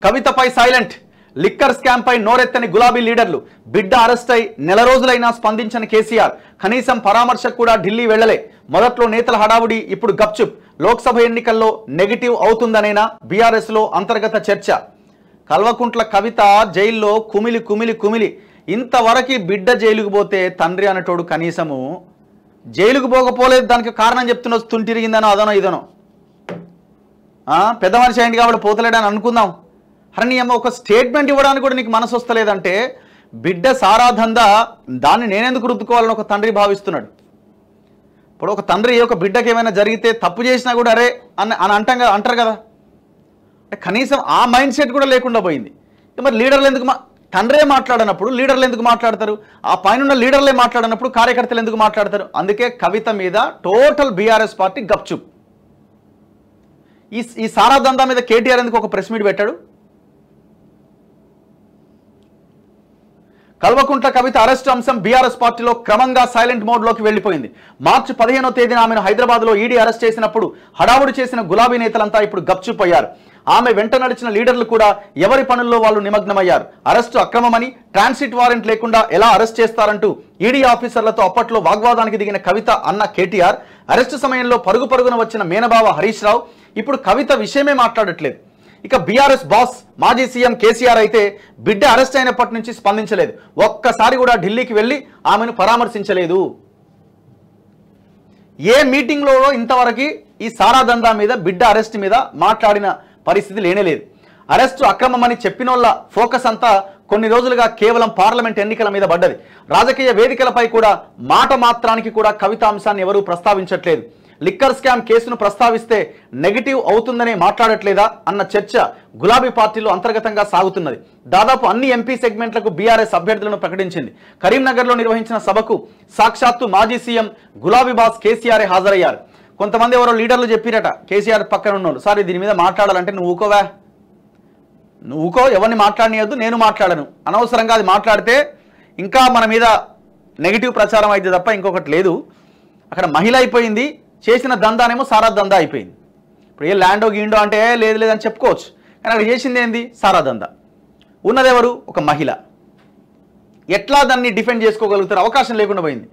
కవితపై silent. Liquor scam పై నోరెత్తని గులాబీ లీడర్లు. బిడ్డ అరెస్ట్ అయి నెల రోజులైనా స్పందించని కేసీఆర్. కనీసం పరామర్శకు కూడా ఢిల్లీ వెళ్లలే. మొదట్లో నేతల హడావుడి, ఇప్పుడు గప్చుప్. లోక్సభ ఎన్నికల్లో నెగిటివ్ అవుతుందనేనా బీఆర్ఎస్ లో అంతర్గత చర్చ. కల్వకుంట్ల కవిత జైల్లో కుమిలి కుమిలి కుమిలి. ఇంతవరకు బిడ్డ జైలుకు పోతే తండ్రి అనేటోడు కనీసము జైలుకు పోకపోలేదు. దానికి కారణం చెప్తున్న తుంటిరిగిందనో అదనో ఇదనో. పెద్ద మనిషి అయింది కాబట్టి పోతలేడని అనుకుందాం. అరే నీ అమ్మ ఒక స్టేట్మెంట్ ఇవ్వడానికి కూడా నీకు మనసు వస్తలేదంటే బిడ్డ సారాధందా దాన్ని నేనెందుకు రుద్దుకోవాలని ఒక తండ్రి భావిస్తున్నాడు. ఇప్పుడు ఒక తండ్రి ఒక బిడ్డకి ఏమైనా జరిగితే తప్పు చేసినా కూడా అరే అని అంటారు కదా. కనీసం ఆ మైండ్ సెట్ కూడా లేకుండా పోయింది. మరి లీడర్లు ఎందుకు తండ్రే మాట్లాడనప్పుడు లీడర్లు ఎందుకు మాట్లాడతారు? ఆ పైన లీడర్లే మాట్లాడనప్పుడు కార్యకర్తలు ఎందుకు మాట్లాడతారు? అందుకే కవిత మీద టోటల్ బీఆర్ఎస్ పార్టీ గప్చుప్. ఈ సారా దందా మీద కేటీఆర్ ఎందుకు ఒక ప్రెస్ మీట్ పెట్టాడు? కల్వకుంట్ల కవిత అరెస్టు అంశం బీఆర్ఎస్ పార్టీలో క్రమంగా సైలెంట్ మోడ్లోకి వెళ్లిపోయింది. మార్చి 15వ తేదీన ఆమెను హైదరాబాద్లో ఈడీ అరెస్ట్ చేసినప్పుడు హడావుడి చేసిన గులాబీ నేతలంతా ఇప్పుడు గప్చుప్ అయ్యారు. ఆమె వెంట నడిచిన లీడర్లు కూడా ఎవరి పనుల్లో వాళ్ళు నిమగ్నమయ్యారు. అరెస్టు అక్రమమని, ట్రాన్సిట్ వారెంట్ లేకుండా ఎలా అరెస్ట్ చేస్తారంటూ ఈడీ ఆఫీసర్లతో అప్పట్లో వాగ్వాదానికి దిగిన కవిత అన్న కేటీఆర్ అరెస్టు సమయంలో పరుగు పరుగున వచ్చిన మేనబావ హరీష్ రావు ఇప్పుడు కవిత విషయమే మాట్లాడట్లేదు. ఇక బీఆర్ఎస్ బాస్ మాజీ సీఎం కేసీఆర్ అయితే బిడ్డ అరెస్ట్ అయినప్పటి నుంచి స్పందించలేదు. ఒక్కసారి కూడా ఢిల్లీకి వెళ్ళి ఆమెను పరామర్శించలేదు. ఏ మీటింగ్లో ఇంతవరకు ఈ సారా దందా మీద బిడ్డ అరెస్ట్ మీద మాట్లాడిన పరిస్థితి లేనేలేదు. అరెస్టు అక్రమమని చెప్పినోళ్ళ ఫోకస్ అంతా కొన్ని రోజులుగా కేవలం పార్లమెంట్ ఎన్నికల మీద పడ్డది. రాజకీయ వేదికలపై కూడా మాట మాత్రానికి కూడా కవిత అంశాన్ని ఎవరూ ప్రస్తావించట్లేదు. లిక్కర్ స్కామ్ కేసును ప్రస్తావిస్తే నెగిటివ్ అవుతుందనే మాట్లాడట్లేదా అన్న చర్చ గులాబీ పార్టీలో అంతర్గతంగా సాగుతున్నది. దాదాపు అన్ని ఎంపీ సెగ్మెంట్లకు బీఆర్ఎస్ అభ్యర్థులను ప్రకటించింది. కరీంనగర్లో నిర్వహించిన సభకు సాక్షాత్తు మాజీ సీఎం గులాబీ బాస్ కేసీఆర్ హాజరయ్యారు. కొంతమంది ఎవరో లీడర్లు చెప్పిరట కేసీఆర్ పక్కన ఉన్నోళ్ళు, సార్ దీని మీద మాట్లాడాలంటే నువ్వు ఊకో, ఎవరిని మాట్లాడనియద్దు, నేను మాట్లాడను, అనవసరంగా అది మాట్లాడితే ఇంకా మన మీద నెగిటివ్ ప్రచారం అయితే తప్ప ఇంకొకటి లేదు. అక్కడ మహిళ అయిపోయింది, చేసిన దందానేమో సారా దందా అయిపోయింది. ఇప్పుడు ఏ ల్యాండో గీండో అంటే లేదు లేదని చెప్పుకోవచ్చు, కానీ అక్కడ చేసింది ఏంది? సారా దందా. ఉన్నదెవరు? ఒక మహిళ. ఎట్లా దాన్ని డిఫెండ్ చేసుకోగలుగుతారు? అవకాశం లేకుండా పోయింది.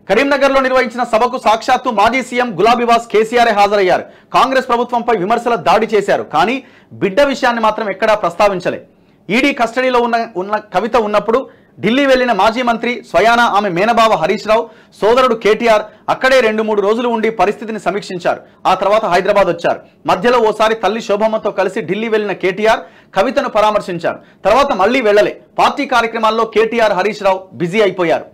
కరీంనగర్లో నిర్వహించిన సభకు సాక్షాత్తు మాజీ సీఎం గులాబీ బాస్ కేసీఆర్ హాజరయ్యారు. కాంగ్రెస్ ప్రభుత్వంపై విమర్శల దాడి చేశారు, కానీ బిడ్డ విషయాన్ని మాత్రం ఎక్కడా ప్రస్తావించలే. ఈడీ కస్టడీలో ఉన్న కవిత ఉన్నప్పుడు ఢిల్లీ వెళ్లిన మాజీ మంత్రి స్వయానా ఆమె మేనబావ హరీష్ రావు సోదరుడు కేటీఆర్ అక్కడే 2-3 రోజులు ఉండి పరిస్థితిని సమీక్షించారు. ఆ తర్వాత హైదరాబాద్ వచ్చారు. మధ్యలో ఓసారి తల్లి శోభమ్మతో కలిసి ఢిల్లీ వెళ్లిన కేటీఆర్ కవితను పరామర్శించారు. తర్వాత మళ్లీ వెళ్లలే. పార్టీ కార్యక్రమాల్లో కేటీఆర్ హరీష్ రావు బిజీ అయిపోయారు.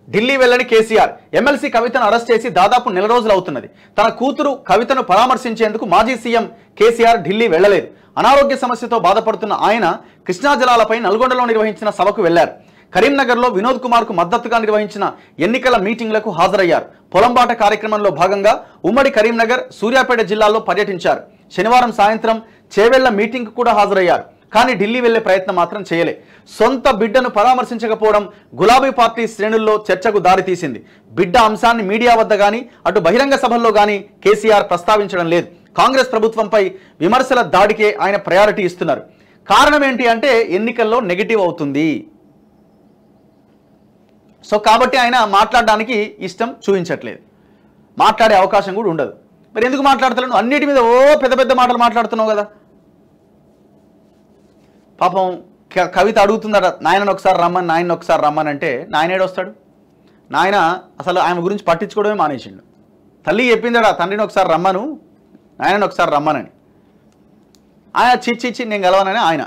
ఢిల్లీ వెళ్లని కేసీఆర్ ఎమ్మెల్సీ కవితను అరెస్ట్ చేసి దాదాపు నెల రోజులు అవుతున్నది. తన కూతురు కవితను పరామర్శించేందుకు మాజీ సీఎం కేసీఆర్ ఢిల్లీ వెళ్లలేదు. అనారోగ్య సమస్యతో బాధపడుతున్న ఆయన కృష్ణా జలాలపై నల్గొండలో నిర్వహించిన సభకు వెళ్లారు. కరీంనగర్లో వినోద్ కుమార్ కు మద్దతుగా నిర్వహించిన ఎన్నికల మీటింగ్లకు హాజరయ్యారు. పొలంబాట కార్యక్రమంలో భాగంగా ఉమ్మడి కరీంనగర్, సూర్యాపేట జిల్లాల్లో పర్యటించారు. శనివారం సాయంత్రం చేవెళ్ల మీటింగ్ కు కూడా హాజరయ్యారు. కానీ ఢిల్లీ వెళ్లే ప్రయత్నం మాత్రం చేయలే. సొంత బిడ్డను పరామర్శించకపోవడం గులాబీ పార్టీ శ్రేణుల్లో చర్చకు దారితీసింది. బిడ్డ అంశాన్ని మీడియా వద్ద గానీ అటు బహిరంగ సభల్లో గానీ కేసీఆర్ ప్రస్తావించడం లేదు. కాంగ్రెస్ ప్రభుత్వంపై విమర్శల దాడికే ఆయన ప్రయారిటీ ఇస్తున్నారు. కారణం ఏంటి అంటే ఎన్నికల్లో నెగిటివ్ అవుతుంది. సో కాబట్టి ఆయన మాట్లాడడానికి ఇష్టం చూపించట్లేదు, మాట్లాడే అవకాశం కూడా ఉండదు. మరి ఎందుకు మాట్లాడతలేను? అన్నిటి మీద పెద్ద పెద్ద మాటలు మాట్లాడుతున్నావు కదా. పాపం కవిత అడుగుతుందట, నాయనను ఒకసారి రమ్మని, నాయనను ఒకసారి రమ్మని అంటే నాయన ఏడొస్తాడు? నాయన అసలు ఆయన గురించి పట్టించుకోవడమే మానేసిండు. తల్లి చెప్పిందట తండ్రిని ఒకసారి రమ్మను, నాయనను ఒకసారి రమ్మనని. ఆయన చిచ్చి నేను గెలవనని ఆయన